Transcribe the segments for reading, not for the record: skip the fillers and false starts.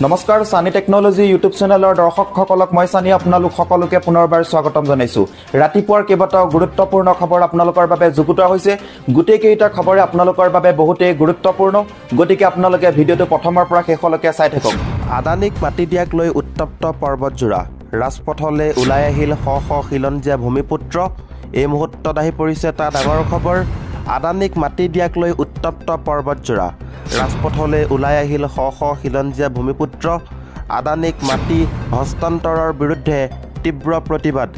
নমস্কাৰ সানি technology YouTube চেনেলৰ দৰ্শকসকলক মই সানি আপোনালোক সকলোকে পুনৰবাৰ স্বাগতম জনাইছো। ৰাতিপুৱাৰ কেইবাটাও গুৰুত্বপূৰ্ণ খবৰ আপোনালোকৰ বাবে যুগুতোৱা হৈছে। গোটেই কেইটা খবৰে আপোনালোকৰ বাবে বহুতেই গুৰুত্বপূৰ্ণ, গতিকে আপোনালোকে ভিডিঅ'টো প্ৰথমৰ পৰা শেষলৈকে চাই থাকক। আদানীক মাটি দিয়াক লৈ উত্তপ্ত পৰ্বতজোৰা, ৰাজপথলৈ ওলাই আহিল শ শ খিলঞ্জীয়া ভূমিপুত্ৰ। এই মুহূৰ্তত আহি পৰিছে এটা ডাঙৰ খবৰ। আদানীক মাটি দিয়াক লৈ উত্তপ্ত পৰ্বতজোৰা, ৰাজপথলৈ ওলাই আহিল শ শ খিলঞ্জীয়া ভূমিপুত্ৰ। আদানীক মাটি হস্তান্তৰৰ বিৰুদ্ধে তীব্ৰ প্ৰতিবাদ।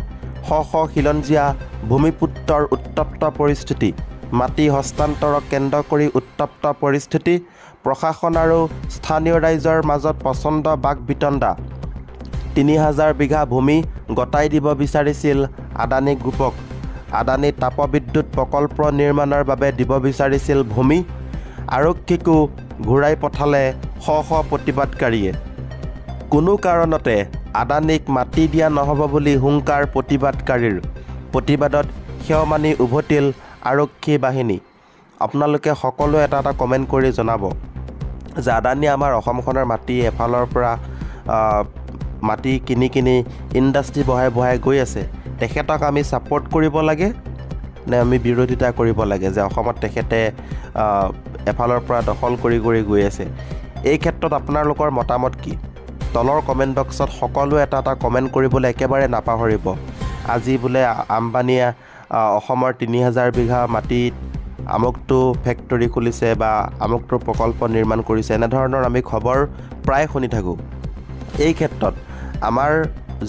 শ শ খিলঞ্জীয়া ভূমিপুত্ৰৰ উত্তপ্ত পৰিস্থিতি। মাটি হস্তান্তৰক কেন্দ্ৰ কৰি উত্তপ্ত পৰিস্থিতি। প্ৰশাসন আৰু স্থানীয় ৰাইজৰ মাজত প্ৰচণ্ড বাক বিতণ্ডা। ৩,০০০ বিঘা ভূমি গতাই দিব বিচাৰিছিল আদানী গ্ৰুপক। আদানী তাপবিদ্যুৎ প্ৰকল্প নিৰ্মাণৰ বাবে দিব বিচাৰিছিল ভূমি। আৰক্ষীকো ঘূৰাই পঠালে শ শ প্ৰতিবাদকাৰীয়ে। কোনো কাৰণতে আদানীক মাটি দিয়া নহ'ব বুলি হুংকাৰ প্ৰতিবাদকাৰীৰ। প্ৰতিবাদত সেৱ মানি উভতিল আৰক্ষী বাহিনী। আপোনালোকে সকলোৱে এটা কমেণ্ট কৰি জনাব যে আদানী আমাৰ অসমখনৰ মাটি এফালৰ পৰা মাটি কিনি ইণ্ডাষ্ট্ৰী বঢ়াই গৈ আছে। তেখেতক আমি ছাপোৰ্ট কৰিব লাগে নে আমি বিৰোধিতা কৰিব লাগে যে অসমত তেখেতে এফালৰ পৰা দখল কৰি গৈ আছে? এই ক্ষেত্ৰত আপোনালোকৰ মতামত কি? তলৰ কমেণ্ট বক্সত সকলোৱে এটা কমেণ্ট কৰিবলৈ একেবাৰে নাপাহৰিব। আজি বোলে আম্বানীয়ে অসমৰ ৩,০০০ বিঘা মাটিত আমুকটো ফেক্টৰী খুলিছে বা আমুকটো প্ৰকল্প নিৰ্মাণ কৰিছে, এনেধৰণৰ আমি খবৰ প্ৰায় শুনি থাকোঁ। এই ক্ষেত্ৰত আমাৰ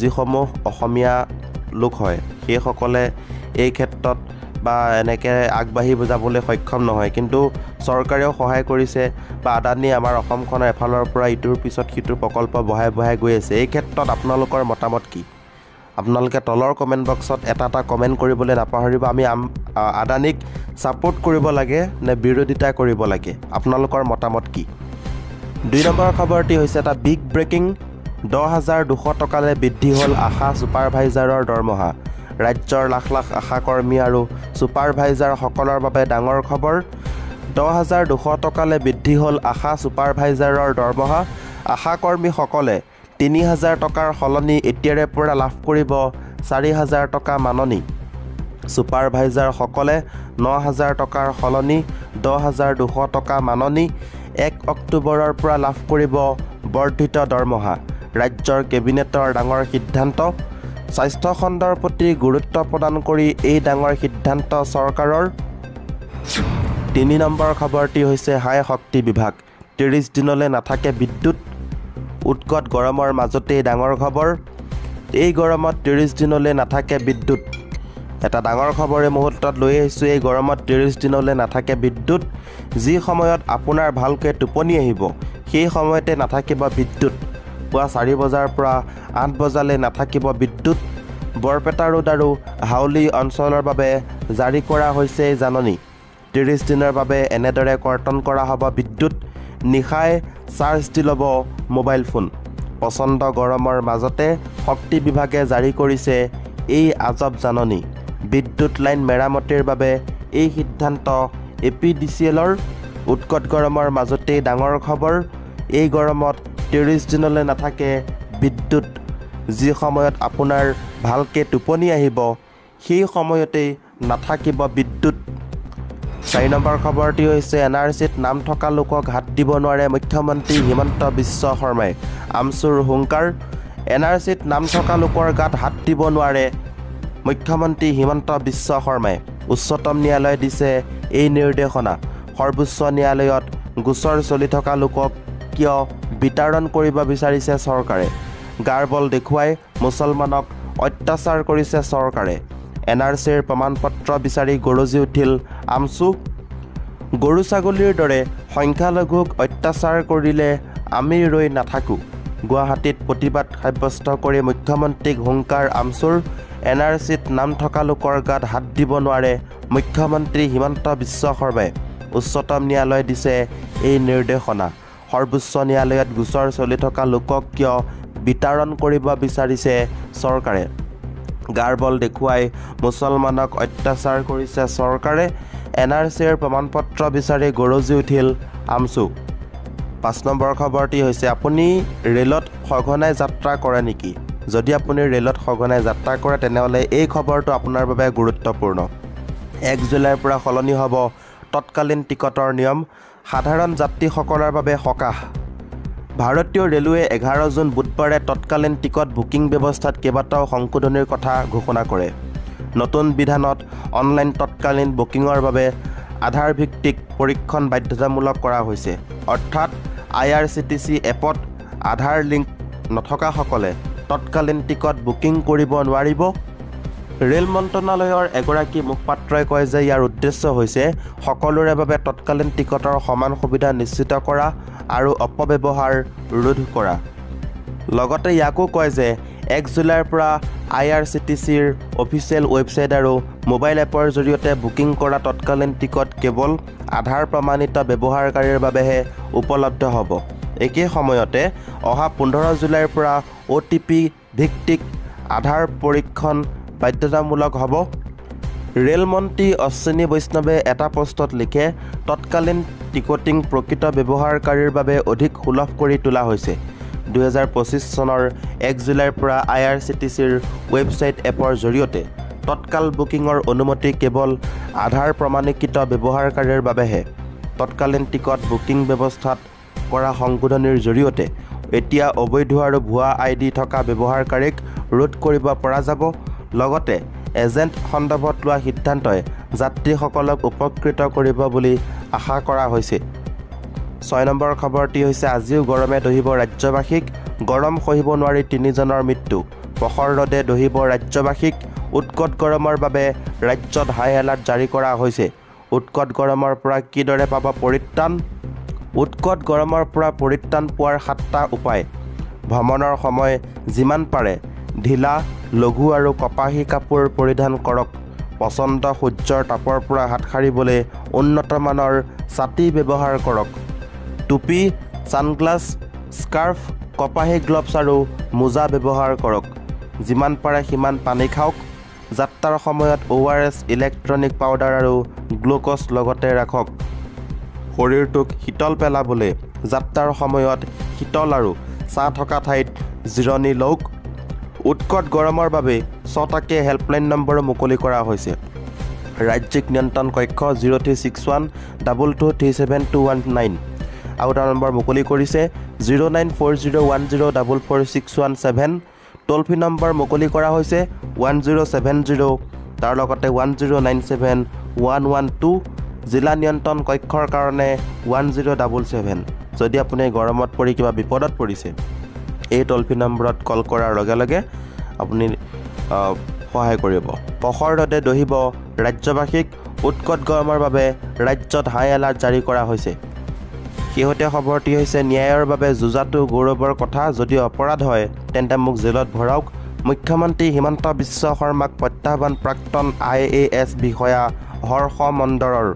যিসমূহ অসমীয়া লোক হয় সেইসকলে এই ক্ষেত্ৰত বা এনেকৈ আগবাঢ়ি যাবলৈ সক্ষম নহয়, কিন্তু চৰকাৰেও সহায় কৰিছে বা আদানী আমাৰ অসমখনৰ এফালৰ পৰা ইটোৰ পিছত সিটোৰ প্ৰকল্প বঢ়াই গৈ আছে। এই ক্ষেত্ৰত আপোনালোকৰ মতামত কি? আপোনালোকে তলৰ কমেণ্ট বক্সত এটা কমেণ্ট কৰিবলৈ নাপাহৰিব। আমি আদানীক ছাপোৰ্ট কৰিব লাগে নে বিৰোধিতা কৰিব লাগে? আপোনালোকৰ মতামত কি? ২ নম্বৰ খবৰটি হৈছে এটা বিগ ব্ৰেকিং। 10,200 টকালৈ বৃদ্ধি হ'ল আশা ছুপাৰভাইজাৰৰ দৰমহা। ৰাজ্যৰ লাখ লাখ আশাকৰ্মী আৰু ছুপাৰভাইজাৰসকলৰ বাবে ডাঙৰ খবৰ। 10,200 টকালৈ বৃদ্ধি হ'ল আশা ছুপাৰভাইজাৰৰ দৰমহা। আশাকৰ্মীসকলে 3,000 টকাৰ সলনি এতিয়াৰে পৰা লাভ কৰিব 4,000 টকা মাননি। ছুপাৰভাইজাৰসকলে 9,000 টকাৰ সলনি 10,200 টকা মাননি। 1 অক্টোবৰৰ পৰা লাভ কৰিব বৰ্ধিত দৰমহা। ৰাজ্যৰ কেবিনেটৰ ডাঙৰ সিদ্ধান্ত। স্বাস্থ্য খণ্ডৰ প্ৰতি গুৰুত্ব প্ৰদান কৰি এই ডাঙৰ সিদ্ধান্ত চৰকাৰৰ। ৩ নম্বৰ খবৰটি হৈছে হাই শক্তি বিভাগ, 30 দিনলৈ নাথাকে বিদ্যুৎ। উৎকট গৰমৰ মাজতেই ডাঙৰ খবৰ। এই গৰমত 30 দিনলৈ নাথাকে বিদ্যুৎ। এটা ডাঙৰ খবৰ এই মুহূৰ্তত লৈ আহিছোঁ। এই গৰমত 30 দিনলৈ নাথাকে বিদ্যুৎ। যি সময়ত আপোনাৰ ভালকৈ টোপনি আহিব সেই সময়তে নাথাকিব বিদ্যুৎ। পুৱা 4 বজাৰ পৰা 8 বজালৈ নাথাকিব বিদ্যুৎ। বৰপেটা ৰোড আৰু হাউলি অঞ্চলৰ বাবে জাৰি কৰা হৈছে জাননী। 30 দিনৰ বাবে এনেদৰে কৰ্তন কৰা হ'ব বিদ্যুৎ। নিশাই চাৰ্জ দি ল'ব মোবাইল ফোন। প্ৰচণ্ড গৰমৰ মাজতে শক্তি বিভাগে জাৰি কৰিছে এই আজব জাননী। বিদ্যুৎ লাইন মেৰামতিৰ বাবে এই সিদ্ধান্ত APDCLৰ। উৎকট গৰমৰ মাজতেই ডাঙৰ খবৰ। এই গৰমত 30 দিনলৈ নাথাকে বিদ্যুৎ। যি সময়ত আপোনাৰ ভালকৈ টোপনি আহিব সেই সময়তেই নাথাকিব বিদ্যুৎ। 4 নম্বৰ খবৰটি হৈছে NRCত নাম থকা লোকক হাত দিব নোৱাৰে মুখ্যমন্ত্ৰী হিমন্ত বিশ্ব শৰ্মাই। আমচুৰ হুংকাৰ। NRCত নাম থকা লোকৰ গাত হাত দিব নোৱাৰে মুখ্যমন্ত্ৰী হিমন্ত বিশ্ব শৰ্মাই। উচ্চতম ন্যায়ালয়ে দিছে এই নিৰ্দেশনা। সৰ্বোচ্চ ন্যায়ালয়ত গোচৰ চলি থকা লোকক কিয় বিতাড়ন কৰিব বিচাৰিছে চৰকাৰে? গাৰ বল দেখুৱাই মুছলমানক অত্যাচাৰ কৰিছে চৰকাৰে। NRCৰ প্ৰমাণপত্ৰ বিচাৰি গৰজি উঠিল আমচু। গৰু ছাগলীৰ দৰে সংখ্যালঘুক অত্যাচাৰ কৰিলে আমি ৰৈ নাথাকোঁ। গুৱাহাটীত প্ৰতিবাদ সাব্যস্ত কৰি মুখ্যমন্ত্ৰীক হুংকাৰ আমচুৰ। NRCত নাম থকা লোকৰ গাত হাত দিব নোৱাৰে মুখ্যমন্ত্ৰী হিমন্ত বিশ্ব শৰ্মাই। উচ্চতম ন্যায়ালয়ে দিছে এই নিৰ্দেশনা। সৰ্বোচ্চ ন্যায়ালয়ত গোচৰ চলি থকা লোকক কিয় বিতাড়ন কৰিব বিচাৰিছে চৰকাৰে? গাৰ বল দেখুৱাই মুছলমানক অত্যাচাৰ কৰিছে চৰকাৰে। NRCৰ প্ৰমাণপত্ৰ বিচাৰি গৰজি উঠিল আমচু। 5 নম্বৰ খবৰটি হৈছে আপুনি ৰেলত সঘনাই যাত্ৰা কৰে নেকি? যদি আপুনি ৰেলত সঘনাই যাত্ৰা কৰে তেনেহ'লে এই খবৰটো আপোনাৰ বাবে গুৰুত্বপূৰ্ণ। 1 জুলাইৰ পৰা সলনি হ'ব তৎকালীন টিকটৰ নিয়ম, সাধাৰণ যাত্ৰীসকলৰ বাবে সকাহ। ভাৰতীয় ৰেলৱে 11 জুন বুধবাৰে তৎকালীন টিকট বুকিং ব্যৱস্থাত কেইবাটাও সংশোধনীৰ কথা ঘোষণা কৰে। নতুন বিধানত অনলাইন তৎকালীন বুকিঙৰ বাবে আধাৰ ভিত্তিক পৰীক্ষণ বাধ্যতামূলক কৰা হৈছে। অৰ্থাৎ IRCTC এপত আধাৰ লিংক নথকাসকলে তৎকালীন টিকট বুকিং কৰিব নোৱাৰিব। ৰেল মন্ত্ৰণালয়ৰ এগৰাকী মুখপাত্ৰই কয় যে ইয়াৰ উদ্দেশ্য হৈছে সকলোৰে বাবে তৎকালীন টিকটৰ সমান সুবিধা নিশ্চিত কৰা আৰু অপব্যৱহাৰ ৰোধ কৰা। লগতে ইয়াকো কয় যে 1 জুলাইৰ পৰা IRCTCৰ অফিচিয়েল ৱেবছাইট আৰু মোবাইল এপৰ জৰিয়তে বুকিং কৰা তৎকালীন টিকট কেৱল আধাৰ প্ৰমাণিত ব্যৱহাৰকাৰীৰ বাবেহে উপলব্ধ হ'ব। একে সময়তে অহা 15 জুলাইৰ পৰা OTP ভিত্তিক আধাৰ পৰীক্ষণ বাধ্যতামূলক হ'ব। ৰেলমন্ত্ৰী অশ্বিনী বৈষ্ণৱে এটা পোষ্টত লিখে, তৎকালীন টিকটিং প্ৰকৃত ব্যৱহাৰকাৰীৰ বাবে অধিক সুলভ কৰি তোলা হৈছে। 2025 চনৰ 1 জুলাইৰ পৰা IRCTCৰ ৱেবছাইট এপৰ জৰিয়তে তৎকাল বুকিঙৰ অনুমতি কেৱল আধাৰ প্ৰমাণিত ব্যৱহাৰকাৰীৰ বাবেহে। তৎকালীন টিকট বুকিং ব্যৱস্থাত কৰা সংশোধনীৰ জৰিয়তে এতিয়া অবৈধ আৰু ভুৱা ID থকা ব্যৱহাৰকাৰীক ৰোধ কৰিব পৰা যাব। লগতে এজেণ্ট সন্দৰ্ভত লোৱা সিদ্ধান্তই যাত্ৰীসকলক উপকৃত কৰিব বুলি আশা কৰা হৈছে। 6 নম্বৰ খবৰটি হৈছে আজিও গৰমে দহিব ৰাজ্যবাসীক, গৰম সহিব নোৱাৰি 3 জনৰ মৃত্যু। প্ৰখৰ ৰ'দে দহিব ৰাজ্যবাসীক, উৎকট গৰমৰ বাবে ৰাজ্যত হাই এলাৰ্ট জাৰি কৰা হৈছে। উৎকট গৰমৰ পৰা কিদৰে পাব পৰিত্ৰাণ? উৎকট গৰমৰ পৰা পৰিত্ৰাণ পোৱাৰ 7টা উপায়। ভ্ৰমণৰ সময় যিমান পাৰে ঢিলা, লঘু আৰু কপাহী কাপোৰ পৰিধান কৰক। পচন্দ সূৰ্যৰ তাপৰ পৰা হাত সাৰিবলৈ উন্নতমানৰ ছাতি ব্যৱহাৰ কৰক। টুপি, ছানগ্লাছ, স্কাৰ্ফ, কপাহী গ্লভছ আৰু মোজা ব্যৱহাৰ কৰক। যিমান পাৰে সিমান পানী খাওক। যাত্ৰাৰ সময়ত ORS, ইলেক্ট্ৰনিক পাউডাৰ আৰু গ্লুক'জ লগতে ৰাখক। শৰীৰটোক শীতল পেলাবলৈ যাত্ৰাৰ সময়ত শীতল আৰু ছাঁ থকা ঠাইত জিৰণি লওক। উৎকট গৰমৰ বাবে 6টাকৈ হেল্পলাইন নম্বৰো মুকলি কৰা হৈছে। ৰাজ্যিক নিয়ন্ত্ৰণ কক্ষ 036122372119 আৰু এটা নম্বৰ মুকলি কৰিছে 09401044617। টোল ফ্ৰী নম্বৰ মুকলি কৰা হৈছে 1070, তাৰ লগতে 1097112। জিলা নিয়ন্ত্ৰণ কক্ষৰ কাৰণে 1077। যদি আপুনি গৰমত পৰি কিবা বিপদত পৰিছে এই টোল ফ্ৰী নম্বৰত কল কৰাৰ লগে লগে আপুনি সহায় কৰিব। প্ৰখৰ ৰ'দে দহিব ৰাজ্যবাসীক, উৎকট গৰমৰ বাবে ৰাজ্যত হাই এলাৰ্ট জাৰি কৰা হৈছে। শেহতীয়া খবৰটি হৈছে ন্যায়ৰ বাবে যুঁজাটো গৌৰৱৰ কথা, যদি অপৰাধ হয় তেন্তে মোক জেলত ভৰাওক। মুখ্যমন্ত্ৰী হিমন্ত বিশ্ব শৰ্মাক প্ৰত্যাহ্বান প্ৰাক্তন IAS বিষয়া হৰ্ষ মণ্ডলৰ।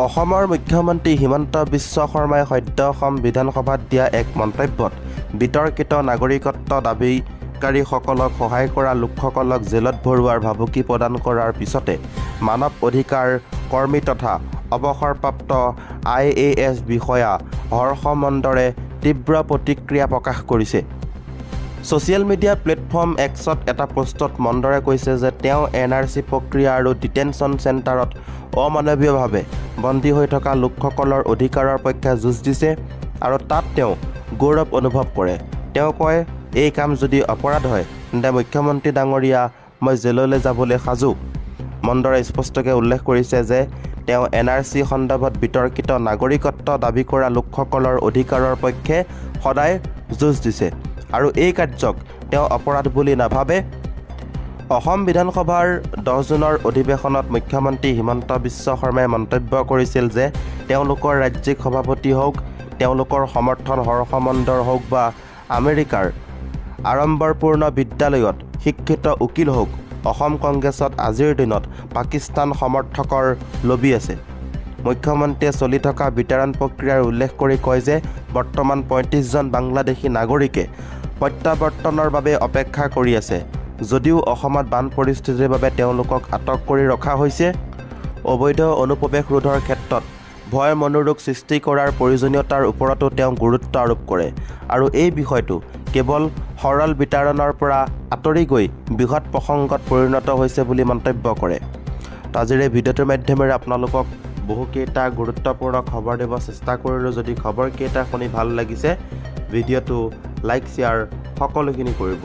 অসমৰ মুখ্যমন্ত্ৰী হিমন্ত বিশ্ব শৰ্মাই সদ্য অসম বিধানসভাত দিয়া এক মন্তব্যত বিতৰ্কিত নাগৰিকত্ব দাবীকাৰীসকলক সহায় কৰা লোকসকলক জেলত ভৰোৱাৰ ভাবুকি প্ৰদান কৰাৰ পিছতে মানৱ অধিকাৰ কৰ্মী তথা অৱসৰপ্ৰাপ্ত IAS বিষয়া হৰ্ষ মণ্ডলে তীব্ৰ প্ৰতিক্ৰিয়া প্ৰকাশ কৰিছে। ছ'চিয়েল মিডিয়া প্লেটফৰ্ম এক্সত এটা পোষ্টত মণ্ডৰে কৈছে যে তেওঁ NRC প্ৰক্ৰিয়া আৰু ডিটেনশ্যন চেণ্টাৰত অমানৱীয়ভাৱে বন্দী হৈ থকা লোকসকলৰ অধিকাৰৰ পক্ষে যুঁজ দিছে আৰু তাত তেওঁ গৌৰৱ অনুভৱ কৰে। তেওঁ কয়, এই কাম যদি অপৰাধ হয় তেন্তে মুখ্যমন্ত্ৰী ডাঙৰীয়া মই জেললৈ যাবলৈ সাজু। মণ্ডৰে স্পষ্টকৈ উল্লেখ কৰিছে যে তেওঁ NRC সন্দৰ্ভত বিতৰ্কিত নাগৰিকত্ব দাবী কৰা লোকসকলৰ অধিকাৰৰ পক্ষে সদায় যুঁজ দিছে আৰু এই কাৰ্যক তেওঁ অপৰাধ বুলি নাভাবে। অসম বিধানসভাৰ 10 জুনৰ অধিৱেশনত মুখ্যমন্ত্ৰী হিমন্ত বিশ্ব শৰ্মাই মন্তব্য কৰিছিল যে তেওঁলোকৰ ৰাজ্যিক সভাপতি হওক, তেওঁলোকৰ সমৰ্থন হৰ্ষ মণ্ডল হওক বা আমেৰিকাৰ আড়ম্বৰপূৰ্ণ বিদ্যালয়ত শিক্ষিত উকিল হওক, অসম কংগ্ৰেছত আজিৰ দিনত পাকিস্তান সমৰ্থকৰ লবি আছে। মুখ্যমন্ত্ৰীয়ে চলি থকা বিতৰণ প্ৰক্ৰিয়াৰ উল্লেখ কৰি কয় যে বৰ্তমান 35জন বাংলাদেশী নাগৰিকে প্ৰত্যাৱৰ্তনৰ বাবে অপেক্ষা কৰি আছে। যদিও অসমত বান পৰিস্থিতিৰ বাবে তেওঁলোকক আটক কৰি ৰখা হৈছে। অবৈধ অনুপ্ৰৱেশ ৰোধৰ ক্ষেত্ৰত ভয় মনোৰোগ সৃষ্টি কৰাৰ প্ৰয়োজনীয়তাৰ ওপৰতো তেওঁ গুৰুত্ব আৰোপ কৰে আৰু এই বিষয়টো কেৱল সৰল বিতৰণৰ পৰা আঁতৰি গৈ বৃহৎ প্ৰসংগত পৰিণত হৈছে বুলি মন্তব্য কৰে। তো আজিৰ এই ভিডিঅ'টোৰ মাধ্যমেৰে আপোনালোকক বহুকেইটা গুৰুত্বপূৰ্ণ খবৰ দিব চেষ্টা কৰিলোঁ। যদি খবৰকেইটা শুনি ভাল লাগিছে ভিডিঅ'টো লাইক শ্বেয়াৰ সকলোখিনি কৰিব।